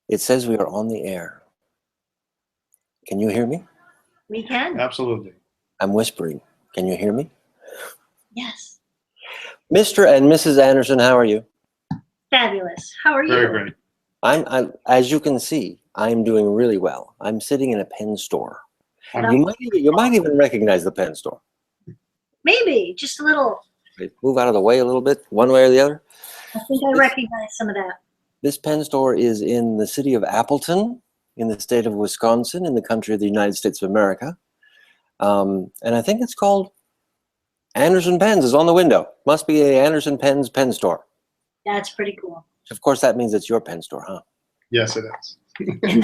It says we are on the air. Can you hear me? We can. Absolutely. I'm whispering. Can you hear me? Yes. Mr. and Mrs. Anderson, how are you? Fabulous. How are you? Very great. I'm as you can see, I'm doing really well. I'm sitting in a pen store. You might even recognize the pen store. Maybe. Just a little. Move out of the way a little bit, one way or the other. I think I recognize some of that. This pen store is in the city of Appleton, in the state of Wisconsin, in the country of the United States of America. And I think it's called Anderson Pens is on the window. Must be a Anderson Pens pen store. That's pretty cool. Of course, that means it's your pen store, huh? Yes, it is.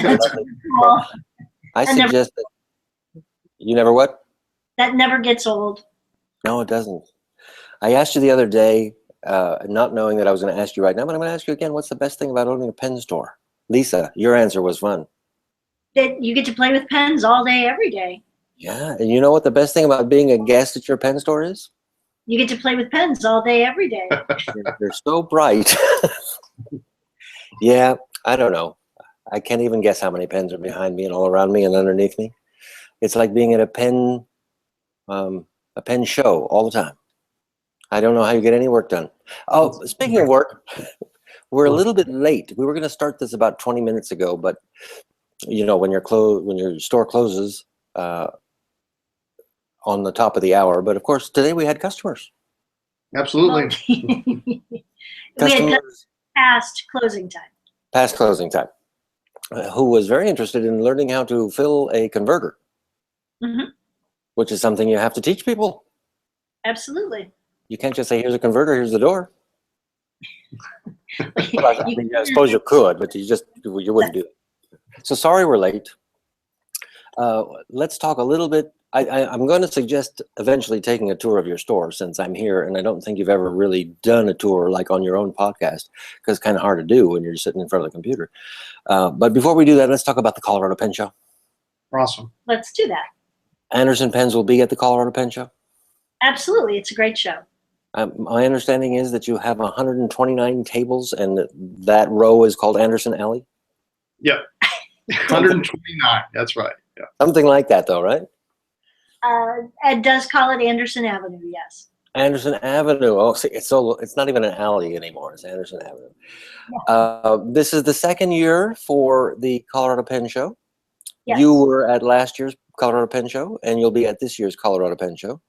That's pretty cool. I suggest that you never what? That never gets old. No, it doesn't. I asked you the other day, not knowing that I was going to ask you right now, but I'm going to ask you again, what's the best thing about owning a pen store? Lisa, your answer was fun. That you get to play with pens all day, every day. Yeah, and you know what the best thing about being a guest at your pen store is? You get to play with pens all day, every day. They're so bright. Yeah, I don't know. I can't even guess how many pens are behind me and all around me and underneath me. It's like being at a pen show all the time. I don't know how you get any work done. Oh, speaking of work, we're a little bit late. We were going to start this about 20 minutes ago, but you know, when your store closes on the top of the hour. But of course, today we had customers. Absolutely. We had past closing time. Past closing time. Who was very interested in learning how to fill a converter, which is something you have to teach people. Absolutely. You can't just say, here's a converter, here's the door. Well, I mean, I suppose you could, but you wouldn't do it. So sorry we're late. Let's talk a little bit. I'm going to suggest eventually taking a tour of your store since I'm here, and I don't think you've ever really done a tour like on your own podcast because it's kind of hard to do when you're sitting in front of the computer. But before we do that, let's talk about the Colorado Pen Show. Awesome. Let's do that. Anderson Pens will be at the Colorado Pen Show? Absolutely. It's a great show. My understanding is that you have 129 tables, and that row is called Anderson Alley? Yep. 129. That's right. Yeah. Something like that, though, right? Ed does call it Anderson Avenue, yes. Anderson Avenue. Oh, see, it's not even an alley anymore. It's Anderson Avenue. Yeah. This is the second year for the Colorado Pen Show. Yes. You were at last year's Colorado Pen Show, and you'll be at this year's Colorado Pen Show.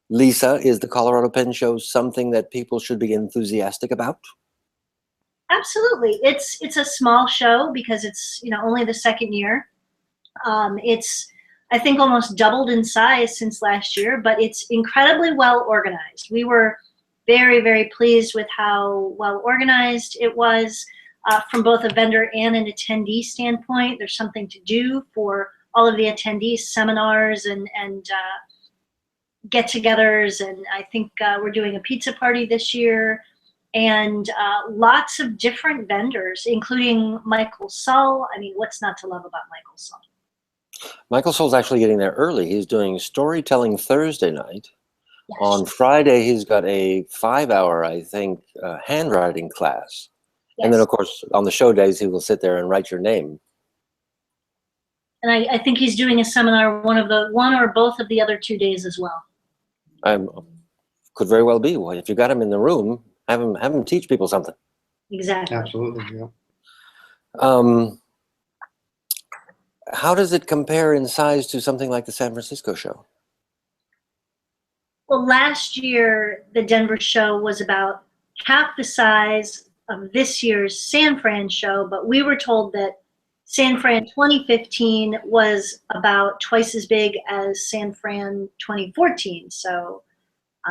Lisa, is the Colorado Pen Show something that people should be enthusiastic about? Absolutely. It's a small show because it's only the second year. It's I think almost doubled in size since last year, but it's incredibly well organized. We were very, very pleased with how well organized it was from both a vendor and an attendee standpoint. There's something to do for all of the attendees, seminars and get-togethers, and I think we're doing a pizza party this year, and lots of different vendors, including Michael Sull. I mean, what's not to love about Michael Sull? Michael Sull's actually getting there early. He's doing Storytelling Thursday night. Yes. On Friday, he's got a 5-hour, I think, handwriting class. Yes. And then, of course, on the show days, he will sit there and write your name. And I think he's doing a seminar one or both of the other 2 days as well. Could very well be. Well, if you got him in the room, have him teach people something. Exactly. Absolutely, yeah. How does it compare in size to something like the San Francisco show? Well, last year, the Denver show was about half the size of this year's San Fran show, but we were told that San Fran 2015 was about twice as big as San Fran 2014. So,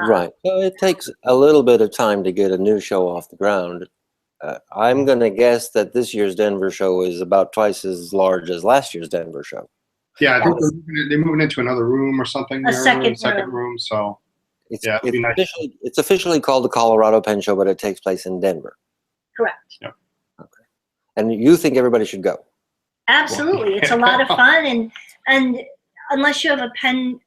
right. So it takes a little bit of time to get a new show off the ground. I'm going to guess that this year's Denver show is about twice as large as last year's Denver show. Yeah, I think they're moving into another room or something. A second room. So it's officially called the Colorado Pen Show, but it takes place in Denver. Correct. Yep. Okay. And you think everybody should go? Absolutely. It's a lot of fun, and unless you have a pen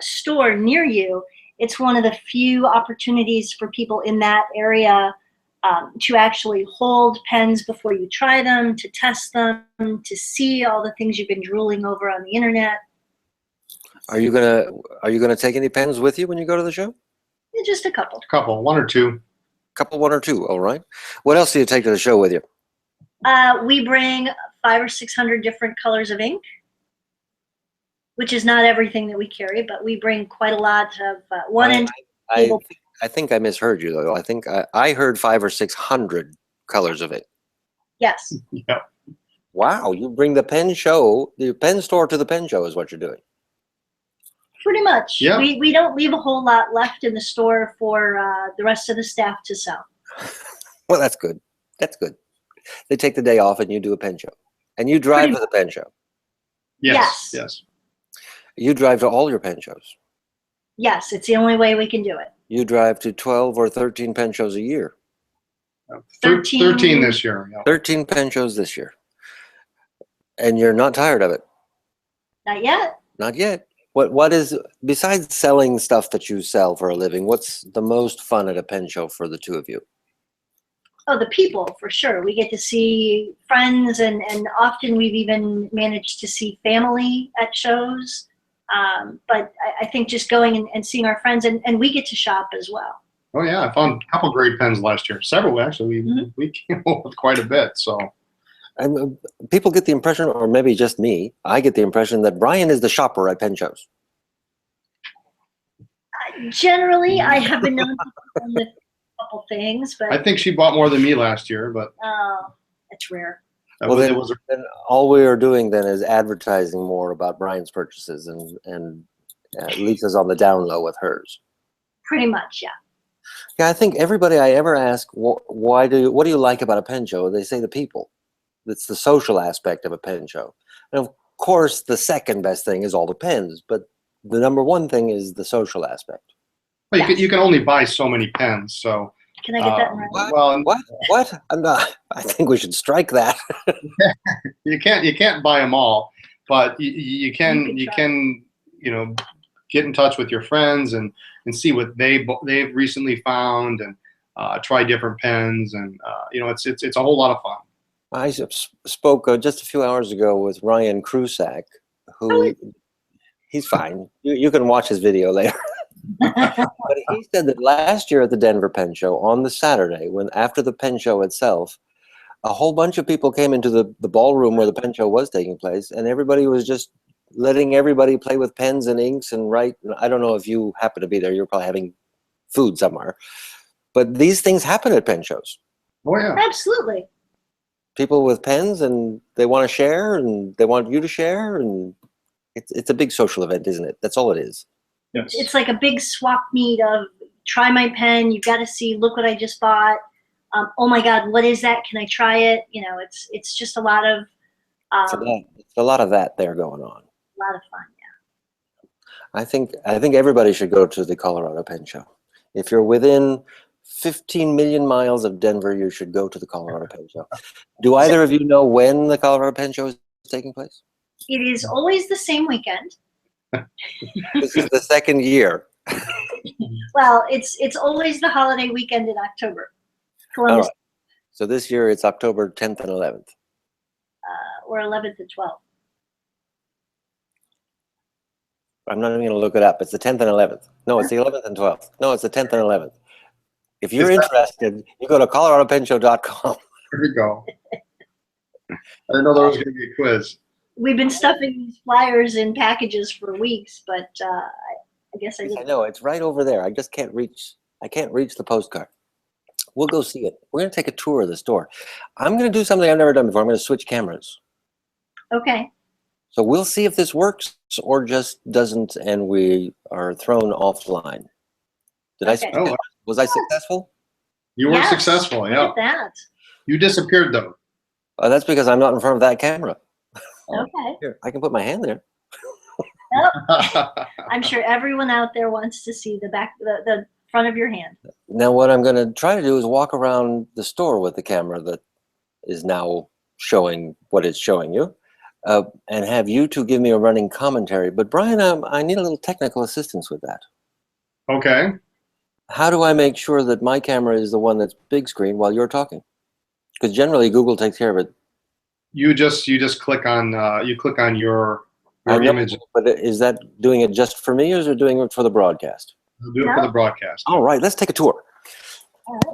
store near you, it's one of the few opportunities for people in that area to actually hold pens before you try them, to test them, to see all the things you've been drooling over on the internet. Are you gonna take any pens with you when you go to the show? Yeah, just a couple. One or two. Couple, one or two. All right. What else do you take to the show with you? We bring 500 or 600 different colors of ink, which is not everything that we carry, but we bring quite a lot of I think I misheard you though. I think I heard 500 or 600 colors of it. Yes. Yeah. Wow, you bring the pen show, the pen store to the pen show is what you're doing. Pretty much. Yeah. We don't leave a whole lot left in the store for the rest of the staff to sell. Well, that's good. That's good. They take the day off and you do a pen show. And you drive to the pen show. Yes. Yes. You drive to all your pen shows. Yes, it's the only way we can do it. You drive to 12 or 13 pen shows a year. 13 this year. Yeah. 13 pen shows this year. And you're not tired of it? Not yet. Not yet. What is, besides selling stuff that you sell for a living, what's the most fun at a pen show for the two of you? Oh, the people, for sure. We get to see friends, and often we've even managed to see family at shows. But I think just going and seeing our friends, and we get to shop as well. Oh, yeah. I found a couple great pens last year. Several, actually. We came up with quite a bit, so. And people get the impression, or maybe just me, I get the impression that Brian is the shopper at pen shows. Generally, I have been known to with a couple things, but I think she bought more than me last year, but it's rare. Well, then all we are doing then is advertising more about Brian's purchases, and Lisa's on the down low with hers. Pretty much, yeah. Yeah, I think everybody I ever ask, what do you like about a pen show? They say the people. It's the social aspect of a pen show. And of course, the second best thing is all the pens, but the number one thing is the social aspect. Well, you can only buy so many pens, so. Can I get that right? Well, what? I'm not. I think we should strike that. you can't buy them all, but you can get in touch with your friends and see what they've recently found, and try different pens, and it's a whole lot of fun. I spoke just a few hours ago with Ryan Krusak, who he's fine. You can watch his video later. But he said that last year at the Denver Pen Show, on the Saturday, after the pen show itself, a whole bunch of people came into the ballroom where the pen show was taking place, and everybody was just letting everybody play with pens and inks and write. I don't know if you happen to be there. You're probably having food somewhere. But these things happen at pen shows. Oh, yeah. Absolutely. People with pens, and they want to share, and they want you to share, and it's a big social event, isn't it? That's all it is. Yes. It's like a big swap meet of try my pen. You've got to see. Look what I just bought. Oh my God, what is that? Can I try it? It's just a lot of. It's a lot of that there going on. A lot of fun, yeah. I think everybody should go to the Colorado Pen Show. If you're within 15 million miles of Denver, you should go to the Colorado Pen Show. Do either of you know when the Colorado Pen Show is taking place? It is always the same weekend. This is the second year. Well, it's always the holiday weekend in October. Columbus. Right. So this year it's October 10th and 11th. Or 11th and 12th. I'm not even going to look it up. It's the 10th and 11th. No, it's the 11th and 12th. No, it's the 10th and 11th. If you're interested, you go to coloradopenshow.com. Here we go. I didn't know there was going to be a quiz. We've been stuffing these flyers in packages for weeks, but I guess I didn't. I know, it's right over there. I just can't reach. I can't reach the postcard. We'll go see it. We're going to take a tour of the store. I'm going to do something I've never done before. I'm going to switch cameras. Okay. So we'll see if this works or just doesn't, and we are thrown offline. Did I? Oh. Was I successful? You were successful, yeah. Look at that. You disappeared, though. That's because I'm not in front of that camera. Okay. Here, I can put my hand there. I'm sure everyone out there wants to see the back, the front of your hand. Now, what I'm going to try to do is walk around the store with the camera that is now showing what it's showing you, and have you two give me a running commentary. But Brian, I need a little technical assistance with that. Okay. How do I make sure that my camera is the one that's big screen while you're talking? Because generally Google takes care of it. You just click on your I know, image. but is that doing it just for me, or is it doing it for the broadcast? Do it for the broadcast. All right, let's take a tour.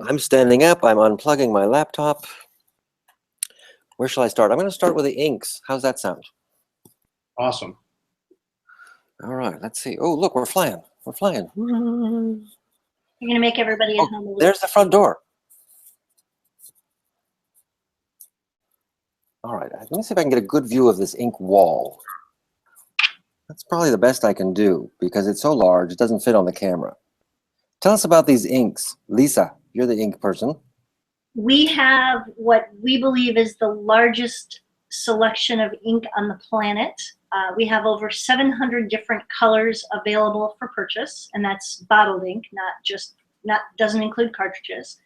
I'm standing up. I'm unplugging my laptop. Where shall I start? I'm going to start with the inks. How's that sound? Awesome. All right, let's see. Oh, look, we're flying. We're flying. You're going to make everybody at home a little. There's the front door. All right, let me see if I can get a good view of this ink wall. That's probably the best I can do because it's so large, it doesn't fit on the camera. Tell us about these inks. Lisa, you're the ink person. We have what we believe is the largest selection of ink on the planet. We have over 700 different colors available for purchase, and that's bottled ink, doesn't include cartridges.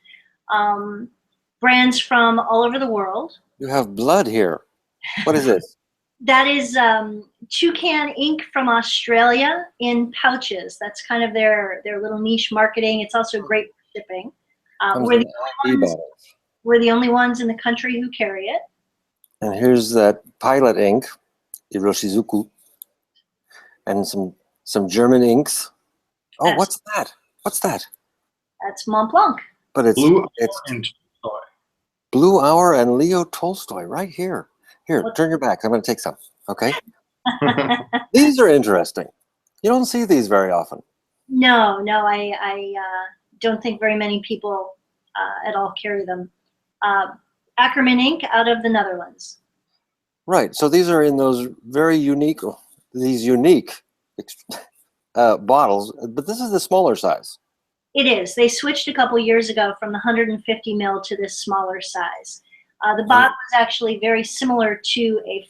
Brands from all over the world. You have blood here. What is this? That is toucan ink from Australia in pouches. That's kind of their little niche marketing. It's also great for shipping. We're the only ones in the country who carry it. And here's that pilot ink, Iroshizuku, and some German inks. Oh, what's that? What's that? That's Mont Blanc. But it's Blue Hour and Leo Tolstoy right here. Here, turn your back. I'm going to take some. Okay. These are interesting. You don't see these very often. No, I don't think very many people at all carry them. Ackerman ink out of the Netherlands. Right. So these are in those very unique, bottles, but this is the smaller size. It is. They switched a couple years ago from the 150 mil to this smaller size. The bottle is actually very similar to a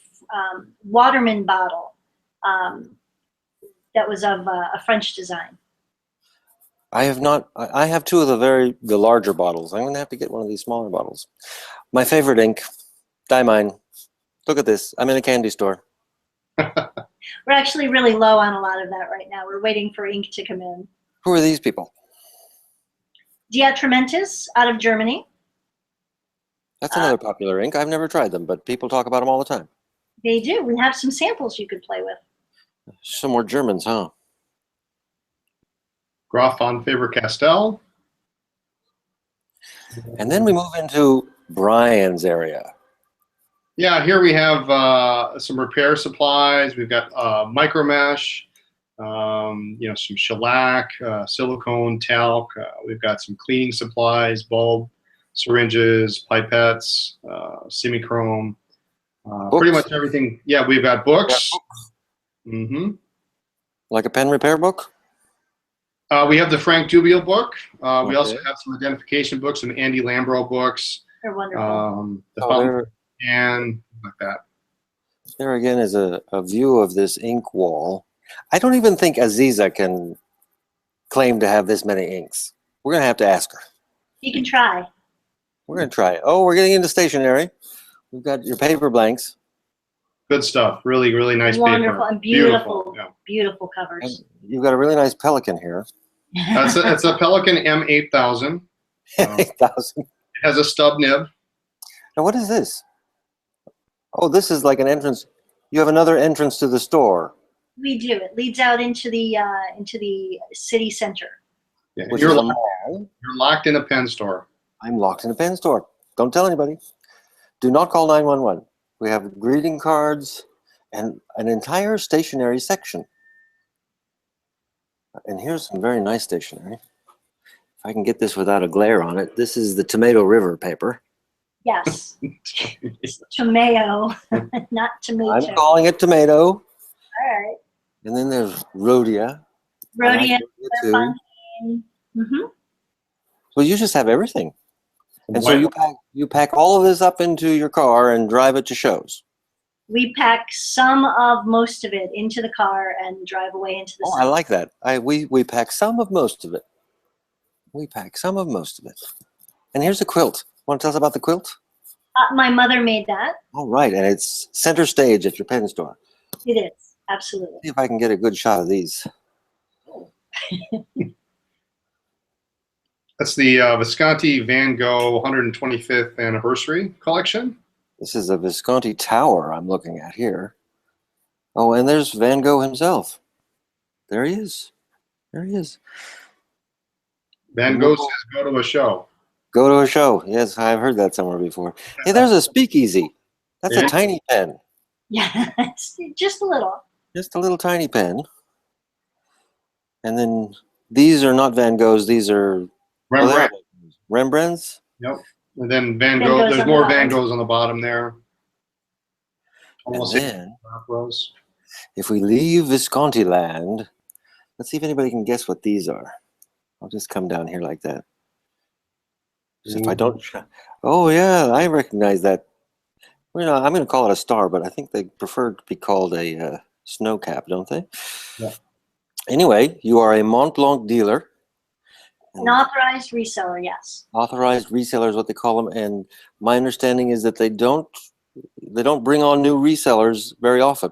Waterman bottle that was of a French design. I have not. I have two of the larger bottles. I'm going to have to get one of these smaller bottles. My favorite ink, Diamine. Look at this. I'm in a candy store. We're actually really low on a lot of that right now. We're waiting for ink to come in. Who are these people? Diatramentis out of Germany. That's another popular ink. I've never tried them, but people talk about them all the time. They do. We have some samples you could play with. Some more Germans, huh? Graf von Faber-Castell. And then we move into Brian's area. Yeah, here we have some repair supplies. We've got micro mesh, some shellac, silicone, talc. We've got some cleaning supplies, bulb, syringes, pipettes, semichrome, pretty much everything. Yeah, we've got books. Mm-hmm. Like a pen repair book? We have the Frank Dubiel book. We also have some identification books, some Andy Lambro books. They're wonderful. And like that. There again is a view of this ink wall. I don't even think Aziza can claim to have this many inks. We're going to have to ask her. You can try. We're going to try it. Oh, we're getting into stationery. We've got your paper blanks. Good stuff. Really, really nice Wonderful paper. And beautiful, beautiful covers. And you've got a really nice Pelican here. It's a Pelican M8000. 8000. It has a stub nib. Now, what is this? Oh, this is like an entrance. You have another entrance to the store. We do. It leads out into the city center. Yeah, you're locked in a pen store. I'm locked in a pen store. Don't tell anybody. Do not call 911. We have greeting cards and an entire stationery section. And here's some very nice stationery. If I can get this without a glare on it, this is the Tomato River paper. Yes. It's tomato, not tomato. I'm calling it tomato. All right. And then there's Rhodia. Rhodia, mm-hmm. Well, you just have everything. And so you pack all of this up into your car and drive it to shows. We pack some of most of it into the car and drive away into the sun. I like that. We pack some of most of it. We pack some of most of it. And here's a quilt. Want to tell us about the quilt? My mother made that. All right, and it's center stage at your pen store. It is, absolutely. See if I can get a good shot of these. That's the Visconti Van Gogh 125th anniversary collection. This is a Visconti tower I'm looking at here. Oh, and there's Van Gogh himself. There he is. There he is. Van Gogh says go to a show. Go to a show. Yes, I've heard that somewhere before. Hey, there's a speakeasy. That's Yeah. a tiny pen. Yeah, it's just a little. Just a little tiny pen. And then these are not Van Goghs. These are Rembrandt. Rembrandts. Yep. And then Van Van Gogh. Goghs There's on more the Van bottom. Goghs on the bottom there. And Almost then, rows. if we leave Visconti land, let's see if anybody can guess what these are. I'll just come down here like that. Because if I don't... Oh, yeah, I recognize that. Well, you know, I'm going to call it a star, but I think they prefer to be called a snow cap, don't they? Yeah. Anyway, you are a Mont Blanc dealer. An authorized reseller, yes. Authorized reseller is what they call them, and my understanding is that they don't bring on new resellers very often.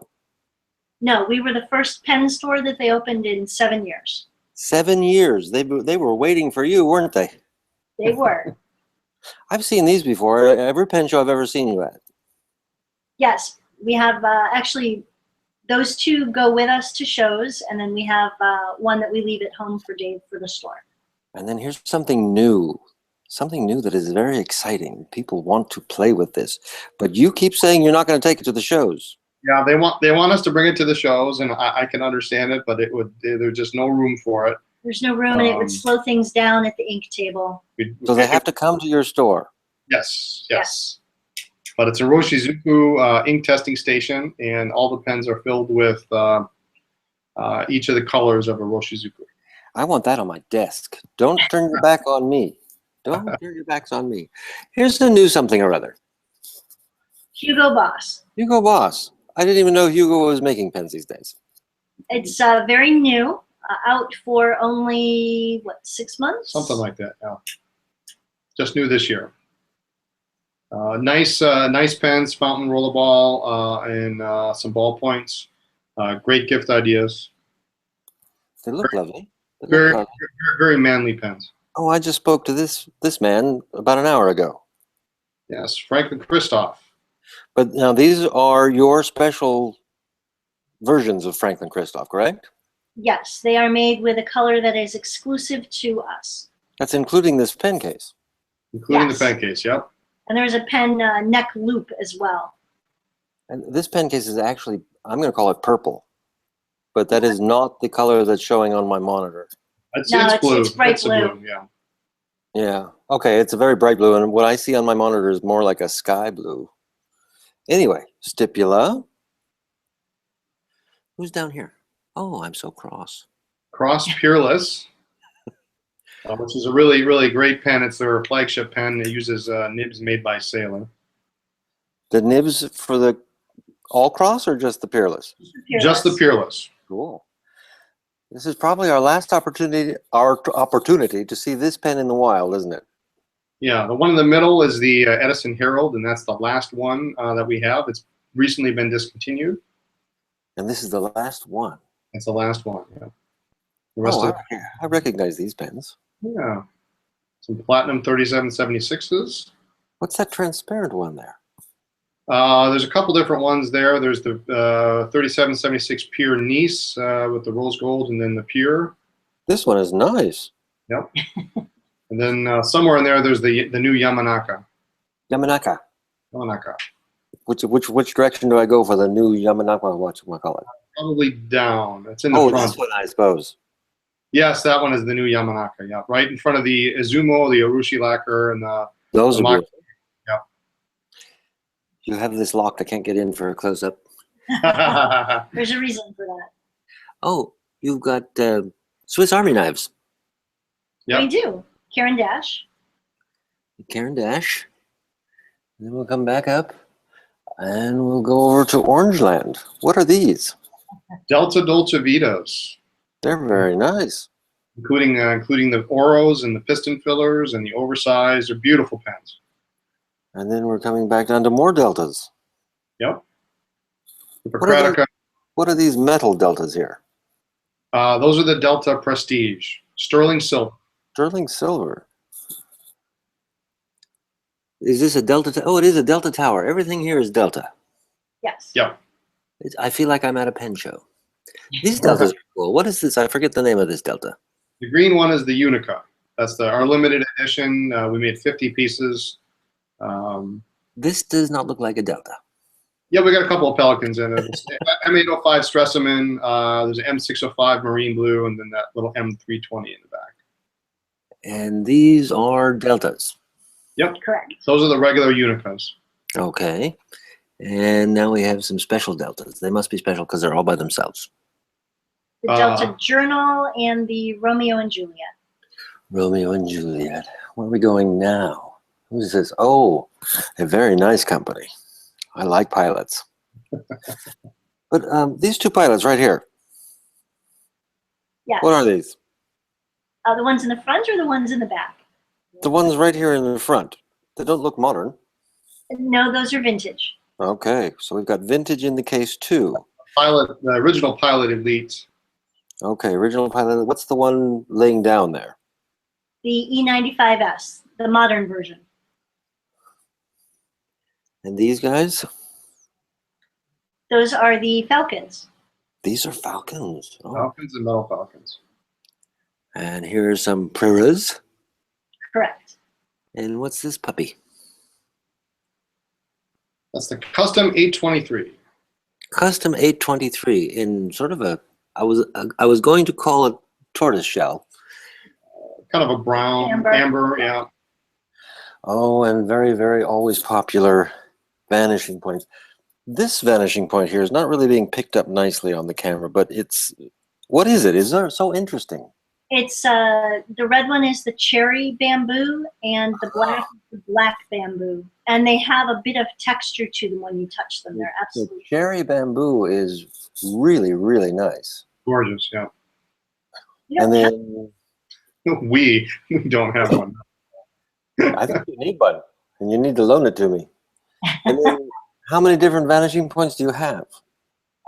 No, we were the first pen store that they opened in 7 years. 7 years. They were waiting for you, weren't they? They were. I've seen these before. Every pen show I've ever seen you at. Yes, we have actually those two go with us to shows, and then we have one that we leave at home for Dave for the store. And then here's something new that is very exciting. People want to play with this, but you keep saying you're not going to take it to the shows. Yeah, they want us to bring it to the shows, and I can understand it, but there's just no room for it. There's no room, and it would slow things down at the ink table. So they have to come to your store. Yes. But it's a Roshizuku ink testing station, and all the pens are filled with each of the colors of a Roshizuku. I want that on my desk. Don't turn your back on me. Don't turn your backs on me. Here's the new something or other. Hugo Boss. Hugo Boss. I didn't even know Hugo was making pens these days. It's very new, out for only, 6 months? Something like that, yeah. Just new this year. Nice pens, fountain rollerball, and some ballpoints. Great gift ideas. They look lovely. Very manly pens. Oh, I just spoke to this man about an hour ago. Yes, Franklin Christoph. But now these are your special versions of Franklin Christoph, correct? Yes, they are made with a color that is exclusive to us. That's including this pen case. Including Yes. the pen case, yep. And there's a pen neck loop as well. And this pen case is actually, I'm going to call it purple. But that is not the color that's showing on my monitor. It's blue. It's bright blue. Yeah. Yeah. Okay, it's a very bright blue, and what I see on my monitor is more like a sky blue. Anyway, stipula. Who's down here? Oh, I'm so cross. Cross Peerless, which is a really, really great pen. It's their flagship pen. It uses nibs made by Sailor. The nibs for the all cross or just the Peerless? Just the Peerless. Cool. This is probably our last opportunity to see this pen in the wild, isn't it? Yeah, the one in the middle is the Edison Herald, and that's the last one that we have. It's recently been discontinued. And this is the last one. That's the last one, yeah. The rest of I recognize these pens. yeah. Some Platinum 3776s. What's that transparent one there? There's a couple different ones there. There's the 3776 Pure Nice with the rose gold, and then the Pure. This one is nice. Yep. And then somewhere in there, there's the new Yamanaka. Yamanaka. Yamanaka. Which direction do I go for the new Yamanaka? What do I call it? Probably down. It's in the Oh, front. this one, I suppose. Yes, that one is the new Yamanaka. Yeah, right in front of the Izumo, the Urushi lacquer, and Those are beautiful. Yeah. You have this locked. I can't get in for a close-up. There's a reason for that. Oh, you've got Swiss Army knives. Yep. We do. Karen Dash. Karen Dash. And then we'll come back up, and we'll go over to Orangeland. What are these? Delta Dolce Vitas, They're very nice. including the Oros and the piston fillers and the oversized. They're beautiful pens. And then we're coming back down to more deltas. Yep. The What are Procratica. What are these metal deltas here? Those are the Delta Prestige, sterling silver. Sterling silver. Is this a Delta? Oh, it is a Delta tower. Everything here is Delta. Yes. Yep. I feel like I'm at a pen show. These Deltas are cool. What is this? I forget the name of this Delta. The green one is the Unica. That's our limited edition. We made 50 pieces. This does not look like a Delta. Yeah, we got a couple of Pelicans in it. M805 Stresemann. There's an M605 Marine Blue, and then that little M320 in the back. And these are Deltas. Yep. Correct. Those are the regular Unicas. Okay. And now we have some special Deltas. They must be special because they're all by themselves. The Delta Journal and the Romeo and Juliet. Romeo and Juliet. Where are we going now? Who's this? Oh, a very nice company. I like pilots. But these two pilots right here. Yes. What are these? The ones in the front or the ones in the back? The ones right here in the front. They don't look modern. No, those are vintage. Okay, so we've got vintage in the case too. The original Pilot Elite. Okay, original pilot. What's the one laying down there? The E95S, the modern version. And these guys? Those are the Falcons. These are Falcons. Oh. Falcons and Metal Falcons. And here's some Peerless. Correct. And what's this puppy? That's the Custom 823. Custom 823 in sort of a, I was going to call it tortoise shell. Kind of a brown, amber, yeah. Oh, and very, very always popular vanishing points. This vanishing point here is not really being picked up nicely on the camera, but it's, what is it? Is it so interesting? It's the red one is the cherry bamboo, and the black is the black bamboo, and they have a bit of texture to them when you touch them. They're absolutely the cherry bamboo is really, really nice. Gorgeous, yeah. And then we don't have one. I think you need one, and you need to loan it to me. And then, how many different vanishing points do you have?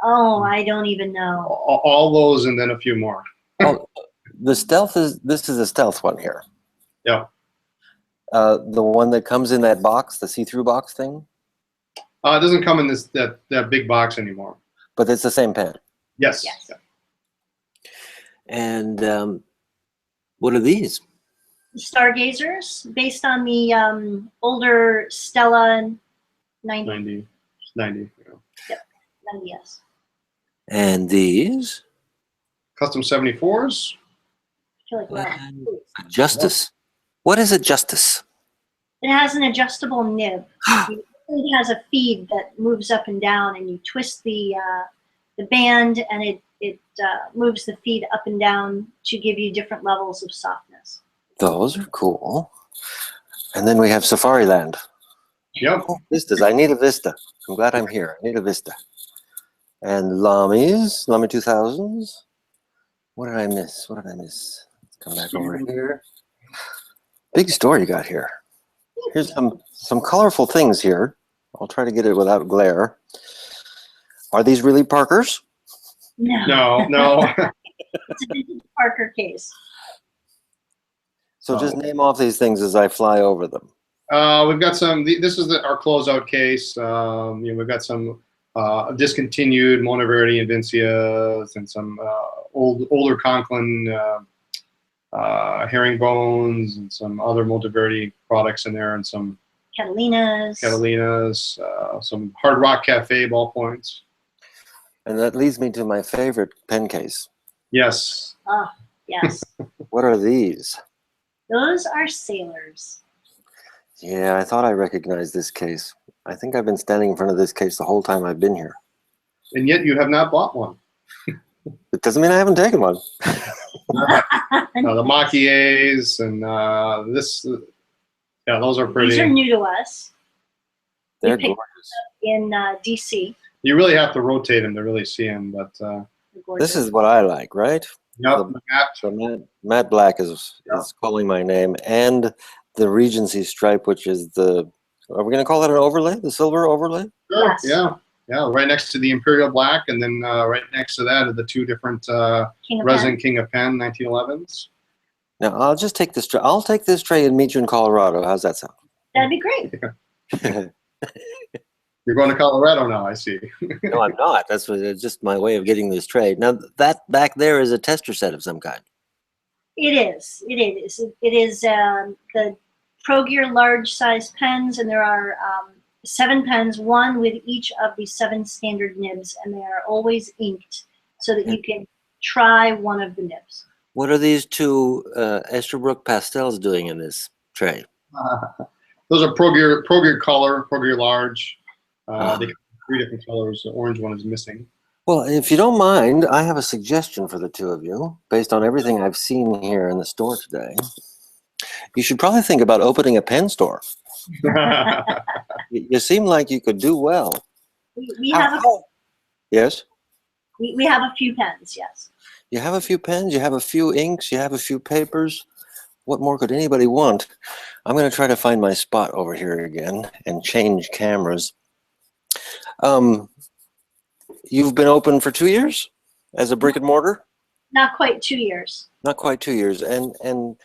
Oh, I don't even know. All those, and then a few more. Oh, the stealth is, this is a stealth one here. Yeah. The one that comes in that box, the see-through box thing? It doesn't come in that big box anymore. But it's the same pen. Yes. Yes. Yeah. And what are these? Stargazers, based on the older Stella 90. 90. Yeah. Yep, 90, yes. And these? Custom 74s. I feel like we're on. And a Justice. What is a Justice? It has an adjustable nib. It has a feed that moves up and down, and you twist the band, and it moves the feed up and down to give you different levels of softness. Those are cool. And then we have Safari Land. Yep. Oh, Vistas. I need a Vista. I'm glad I'm here. I need a Vista. And Lamy 2000s. What did I miss? What did I miss? Let's come back over here. Big store you got here. Here's some colorful things here. I'll try to get it without glare. Are these really Parkers? No. No. It's a vintage Parker case. So just name off these things as I fly over them. We've got some. This is our closeout case. We've got some discontinued Monteverdi and Vincias, and some older Conklin herringbones, and some other Monteverdi products in there, and some Catalinas, some Hard Rock Cafe ballpoints. And that leads me to my favorite pen case. Yes. Oh, yes. What are these? Those are sailors. Yeah, I thought I recognized this case. I think I've been standing in front of this case the whole time I've been here. And yet you have not bought one. It doesn't mean I haven't taken one. The Maquiers and this, yeah, those are pretty. These are new to us. They're picked gorgeous. In DC. You really have to rotate them to really see them, but This is what I like, right? yep, So Matt Black is calling my name, and the Regency stripe, which is the, are we going to call that an overlay? The silver overlay? sure, Yes. yeah, right next to the Imperial Black, and then right next to that are the two different resin King of Pen 1911s. Now I'll just take this tray. I'll take this tray and meet you in Colorado. How's that sound? That'd be great. You're going to Colorado now, I see. No, I'm not. That's it's just my way of getting this trade. Now, that back there is a tester set of some kind. It is. It is. It is the Progear large size pens, and there are 7 pens, one with each of the 7 standard nibs, and they are always inked so that you can try one of the nibs. What are these 2 Esterbrook pastels doing in this tray? Those are Progear color, Progear large. They come in 3 different colors. The orange one is missing. Well, if you don't mind, I have a suggestion for the 2 of you, based on everything I've seen here in the store today. You should probably think about opening a pen store. You seem like you could do well. We have Yes? we have a few pens, yes. You have a few pens, you have a few inks, you have a few papers. What more could anybody want? I'm going to try to find my spot over here again and change cameras. You've been open for 2 years as a brick and mortar? Not quite 2 years. Not quite 2 years. And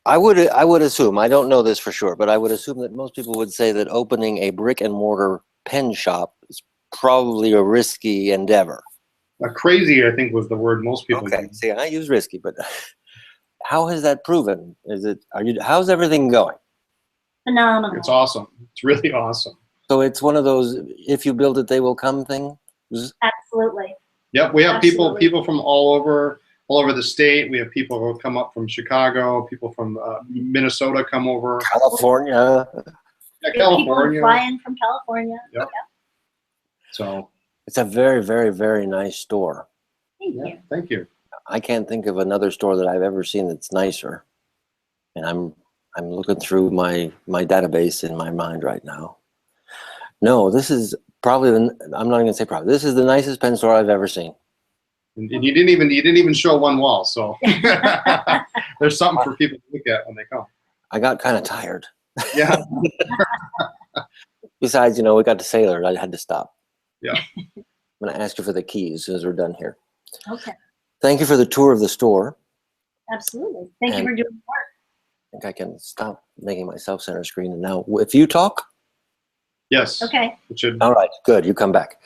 I would assume, I don't know this for sure, but I would assume that most people would say that opening a brick and mortar pen shop is probably a risky endeavor. Crazy, I think, was the word most people Okay, use. see, I use risky, but how has that proven? How's everything going? Phenomenal. It's awesome. It's really awesome. So it's one of those, if you build it, they will come things? Absolutely. Yep, we have Absolutely. people from all over the state. We have people who come up from Chicago, people from Minnesota come over. California. Yeah, People California. fly in from California. Yep. So It's a very, very, very nice store. Thank yeah, you. thank you. I can't think of another store that I've ever seen that's nicer. And I'm looking through my database in my mind right now. No, this is probably I'm not even gonna say probably. This is the nicest pen store I've ever seen. And you didn't even show one wall, so there's something for people to look at when they come. I got kind of tired. Yeah. Besides, we got to Sailor. I had to stop. Yeah. I'm gonna ask you for the keys as soon as we're done here. Okay. Thank you for the tour of the store. Absolutely. Thank you for doing the work. I think I can stop making myself center screen. And now, if you talk. Yes. Okay. It should. All right, good. You come back.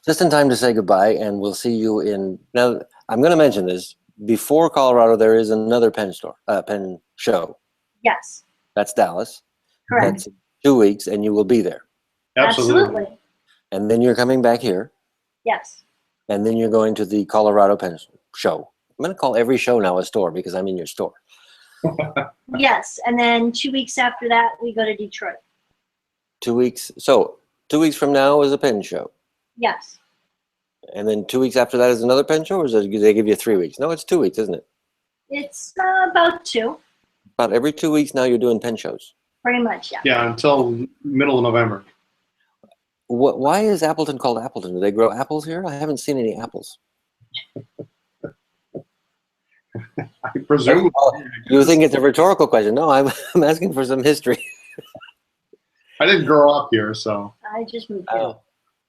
Just in time to say goodbye, and we'll see you in. Now, I'm going to mention this. Before Colorado, there is another pen show. Yes. That's Dallas. Correct. That's in 2 weeks, and you will be there. Absolutely. And then you're coming back here, Yes. and then you're going to the Colorado Pen Show. I'm going to call every show now a store because I'm in your store. Yes. And then 2 weeks after that, we go to Detroit. 2 weeks. So 2 weeks from now is a pen show. Yes. And then 2 weeks after that is another pen show, or do they give you 3 weeks? No, it's 2 weeks, isn't it? It's about 2. About every 2 weeks now you're doing pen shows. Pretty much, yeah. Yeah, until middle of November. Why is Appleton called Appleton? Do they grow apples here? I haven't seen any apples. I presume. You think it's a rhetorical question? No, I'm asking for some history. I didn't grow up here, so. I just moved here. Oh,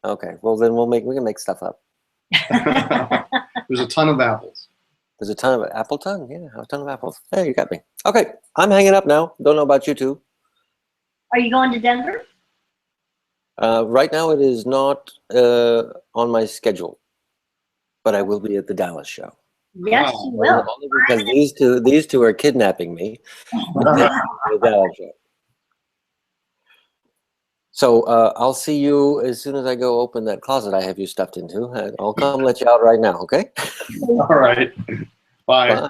okay. Well, then we can make stuff up. There's a ton of apples. There's a ton of Appleton. Yeah, a ton of apples. Hey, you got me. Okay, I'm hanging up now. Don't know about you two. Are you going to Denver? Right now, it is not on my schedule, but I will be at the Dallas show. Yes, Wow. you will. Only because these two are kidnapping me. The Dallas show. So I'll see you as soon as I go open that closet I have you stuffed into. I'll come let you out right now, okay? All right. Bye. Bye.